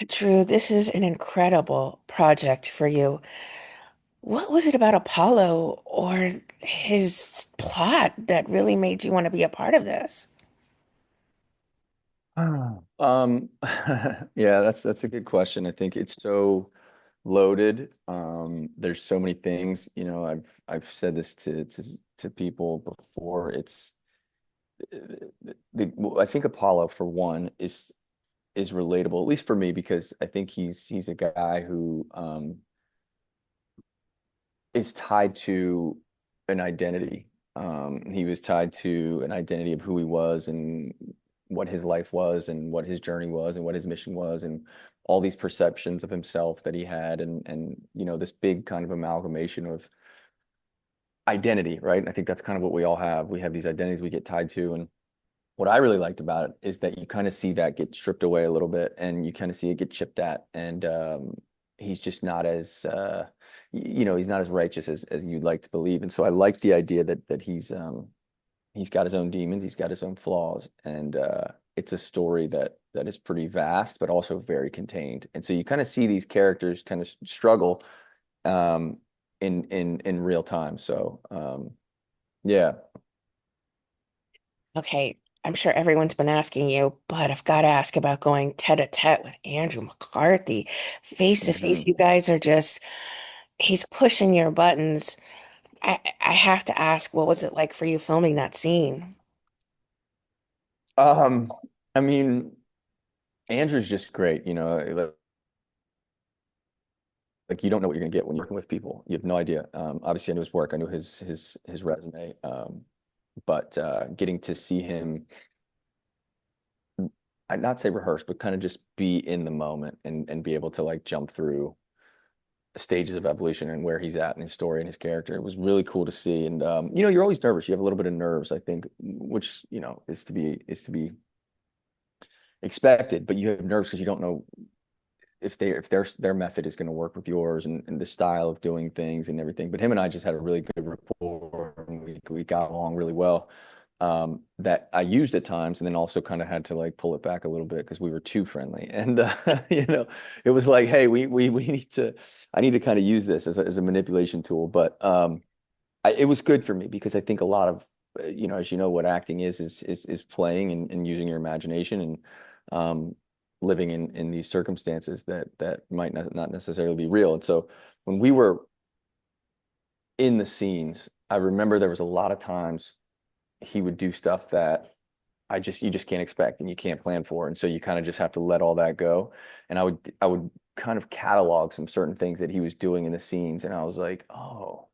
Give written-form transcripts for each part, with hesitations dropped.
Drew, this is an incredible project for you. What was it about Apollo or his plot that really made you want to be a part of this? Oh. Yeah, that's a good question. I think it's so loaded. There's so many things, I've said this to people before. It's I think Apollo for one is relatable, at least for me, because I think he's a guy who is tied to an identity. He was tied to an identity of who he was and what his life was and what his journey was and what his mission was and all these perceptions of himself that he had and this big kind of amalgamation of identity, right? And I think that's kind of what we all have. We have these identities we get tied to, and what I really liked about it is that you kind of see that get stripped away a little bit and you kind of see it get chipped at. And he's just not as he's not as righteous as you'd like to believe. And so I like the idea that he's got his own demons, he's got his own flaws, and it's a story that is pretty vast, but also very contained. And so you kind of see these characters kind of struggle um, in real time. So yeah. Okay, I'm sure everyone's been asking you, but I've got to ask about going tête-à-tête with Andrew McCarthy. Face to face, Mhm. you guys are just, he's pushing your buttons. I have to ask, what was it like for you filming that scene? Um, I mean, Andrew's just great, like you don't know what you're gonna get when you're working with people. You have no idea. Obviously, I knew his work, I knew his resume, but getting to see him, I'd not say rehearse, but kind of just be in the moment and be able to like jump through stages of evolution and where he's at in his story and his character. It was really cool to see. And you're always nervous. You have a little bit of nerves, I think, which is to be expected, but you have nerves because you don't know if their method is going to work with yours and the style of doing things and everything. But him and I just had a really good rapport and we got along really well. That I used at times and then also kind of had to like pull it back a little bit because we were too friendly. And it was like, hey, we need to I need to kind of use this as a manipulation tool. But it was good for me because I think a lot of as you know what acting is playing and using your imagination and um, living in these circumstances that might not necessarily be real. And so when we were in the scenes, I remember there was a lot of times he would do stuff that you just can't expect and you can't plan for. And so you kind of just have to let all that go. And I would kind of catalog some certain things that he was doing in the scenes, and I was like, oh,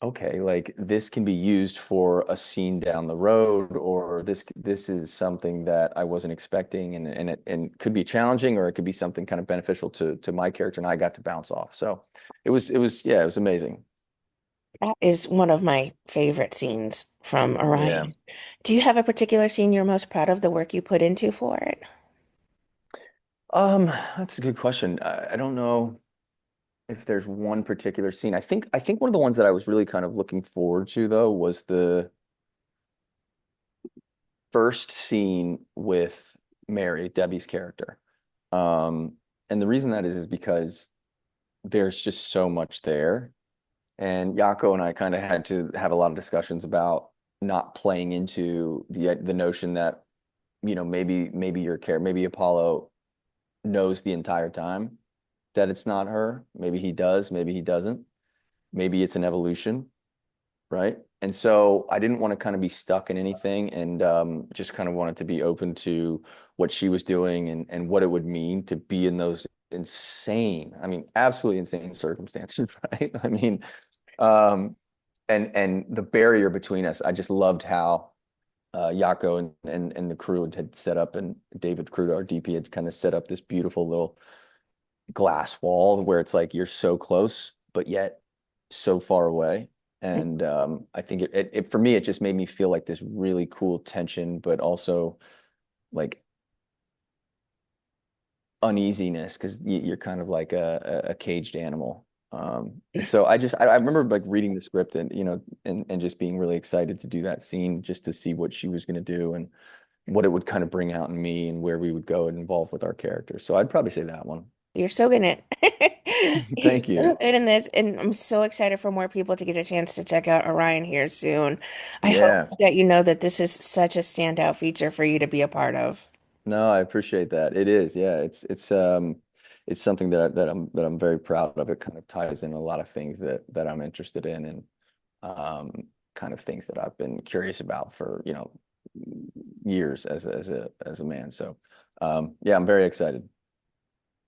okay, like this can be used for a scene down the road, or this is something that I wasn't expecting, and could be challenging, or it could be something kind of beneficial to my character, and I got to bounce off. So it was yeah, it was amazing. That is one of my favorite scenes from Yeah. Orion. Do you have a particular scene you're most proud of the work you put into for it? That's a good question. I don't know if there's one particular scene. I think one of the ones that I was really kind of looking forward to though was the first scene with Mary, Debbie's character. Um, and the reason that is because there's just so much there. And Yako and I kind of had to have a lot of discussions about not playing into the notion that, maybe maybe Apollo knows the entire time that it's not her. Maybe he does, maybe he doesn't. Maybe it's an evolution, right? And so I didn't want to kind of be stuck in anything and just kind of wanted to be open to what she was doing and what it would mean to be in those insane, I mean, absolutely insane circumstances, right? I mean, um, and the barrier between us, I just loved how Yako and the crew had set up, and David Crudo, our DP, had kind of set up this beautiful little glass wall where it's like you're so close, but yet so far away. And I think for me, it just made me feel like this really cool tension, but also like uneasiness because you're kind of like a caged animal. And so I remember like reading the script and and just being really excited to do that scene just to see what she was going to do. And what it would kind of bring out in me and where we would go and involve with our characters. So I'd probably say that one. You're so good in it. You're Thank you. so good in this, and I'm so excited for more people to get a chance to check out Orion here soon. I hope Yeah. that you know that this is such a standout feature for you to be a part of. No, I appreciate that. It is. Yeah. It's something that I'm very proud of. It kind of ties in a lot of things that I'm interested in and kind of things that I've been curious about for, years as a man. So yeah, I'm very excited.